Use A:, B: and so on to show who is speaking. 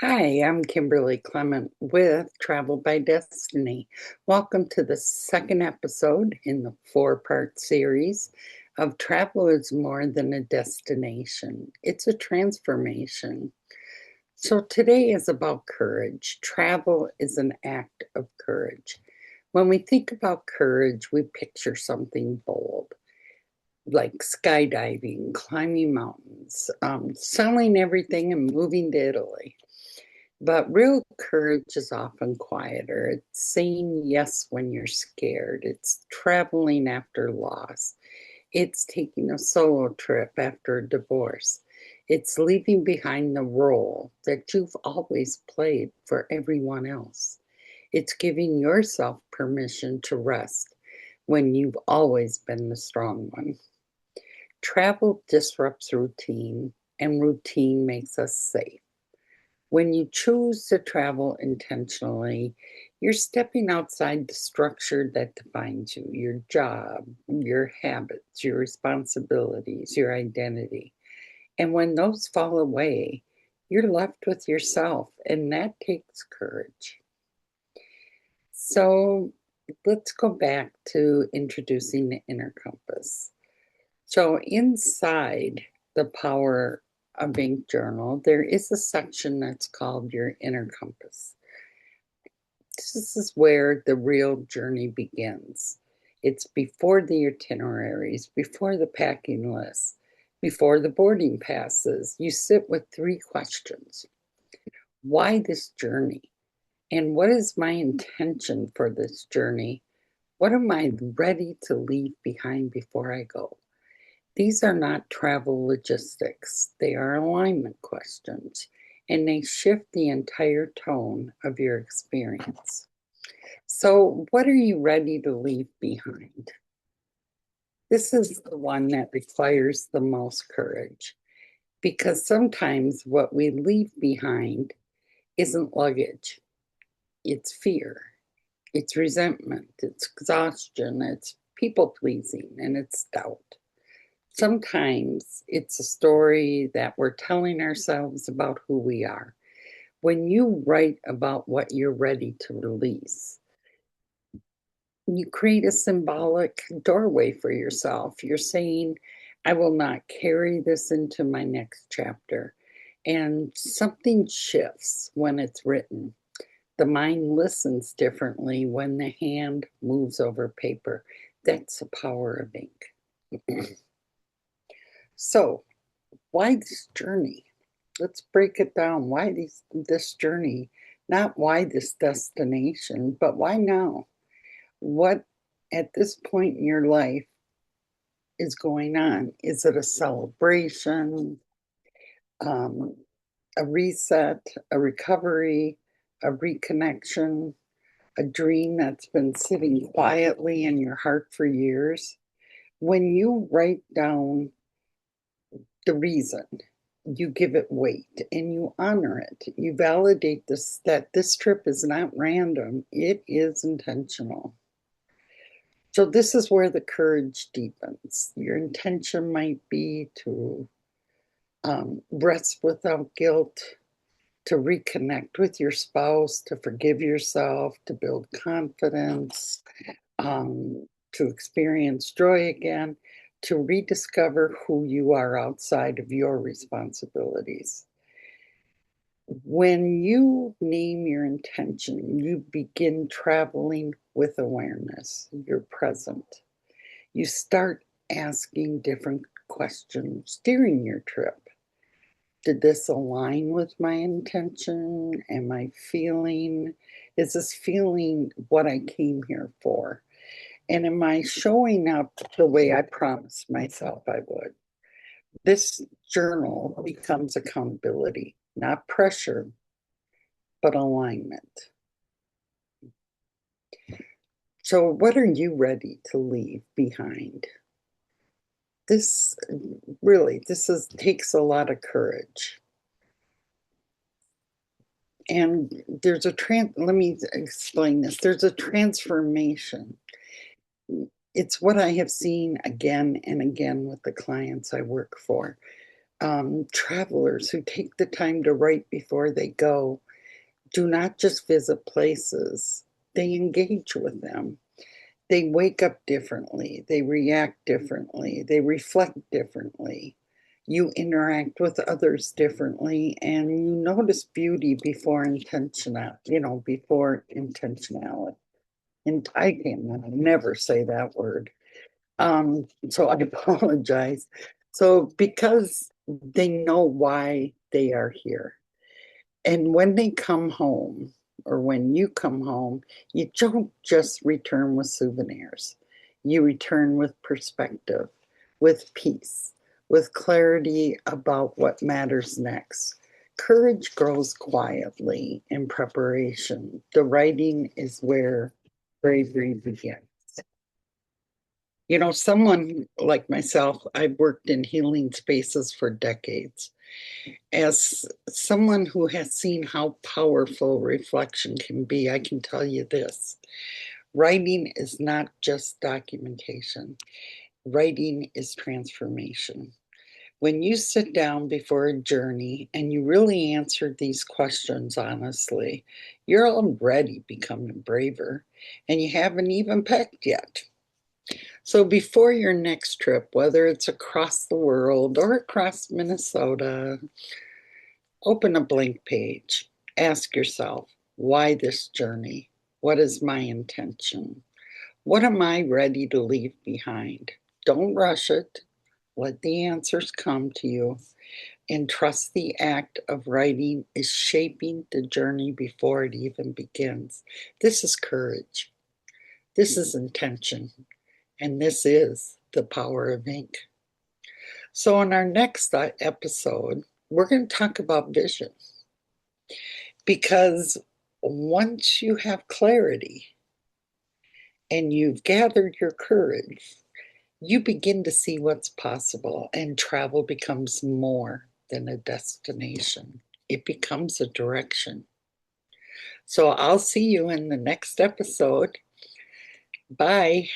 A: Hi, I'm Kimberly Clement with Travel by Destiny. Welcome to the second episode in the four-part series of Travel is More Than a Destination. It's a transformation. So today is about courage. Travel is an act of courage. When we think about courage, we picture something bold, like skydiving, climbing mountains, selling everything and moving to Italy. But real courage is often quieter. It's saying yes when you're scared. It's traveling after loss. It's taking a solo trip after a divorce. It's leaving behind the role that you've always played for everyone else. It's giving yourself permission to rest when you've always been the strong one. Travel disrupts routine, and routine makes us safe. When you choose to travel intentionally, you're stepping outside the structure that defines you, your job, your habits, your responsibilities, your identity. And when those fall away, you're left with yourself, and that takes courage. So let's go back to introducing the inner compass. So, inside the Power of Ink journal, there is a section that's called your inner compass. This is where the real journey begins. It's before the itineraries, before the packing list, before the boarding passes. You sit with three questions. Why this journey? And what is my intention for this journey? What am I ready to leave behind before I go? These are not travel logistics, they are alignment questions, and they shift the entire tone of your experience. So, what are you ready to leave behind? This is the one that requires the most courage because sometimes what we leave behind isn't luggage, it's fear, it's resentment, it's exhaustion, it's people pleasing, and it's doubt. Sometimes it's a story that we're telling ourselves about who we are. When you write about what you're ready to release, you create a symbolic doorway for yourself. You're saying, I will not carry this into my next chapter. And something shifts when it's written. The mind listens differently when the hand moves over paper. That's the power of ink. So, why this journey? Let's break it down. Why this journey? Not why this destination, but why now? What at this point in your life is going on? Is it a celebration, um, a reset, a recovery, a reconnection, a dream that's been sitting quietly in your heart for years? When you write down the reason, you give it weight and you honor it. You validate this that this trip is not random, it is intentional. So this is where the courage deepens. Your intention might be to rest without guilt, to reconnect with your spouse, to forgive yourself, to build confidence, to experience joy again, to rediscover who you are outside of your responsibilities. When you name your intention, you begin traveling with awareness. You're present. You start asking different questions during your trip. Did this align with my intention? Am I feeling, is this feeling what I came here for? And am I showing up the way I promised myself I would? This journal becomes accountability, not pressure, but alignment. So, what are you ready to leave behind? This really, this is takes a lot of courage. And let me explain this. There's a transformation. It's what I have seen again and again with the clients I work for. Travelers who take the time to write before they go do not just visit places, they engage with them. They wake up differently, they react differently, they reflect differently. You interact with others differently, and you notice beauty before before intentionality. And I can never say that word. So I apologize. So because they know why they are here. And when they come home, or when you come home, you don't just return with souvenirs. You return with perspective, with peace, with clarity about what matters next. Courage grows quietly in preparation. The writing is where bravery begins. Someone like myself, I've worked in healing spaces for decades. As someone who has seen how powerful reflection can be, I can tell you this: writing is not just documentation, writing is transformation. When you sit down before a journey and you really answer these questions honestly, you're already becoming braver, and you haven't even packed yet. So before your next trip, whether it's across the world or across Minnesota, open a blank page. Ask yourself, why this journey? What is my intention? What am I ready to leave behind? Don't rush it. Let the answers come to you, and trust the act of writing is shaping the journey before it even begins. This is courage. This is intention. And this is the power of ink. So, in our next episode, we're going to talk about vision, because once you have clarity and you've gathered your courage, you begin to see what's possible, and travel becomes more than a destination. It becomes a direction. So I'll see you in the next episode. Bye.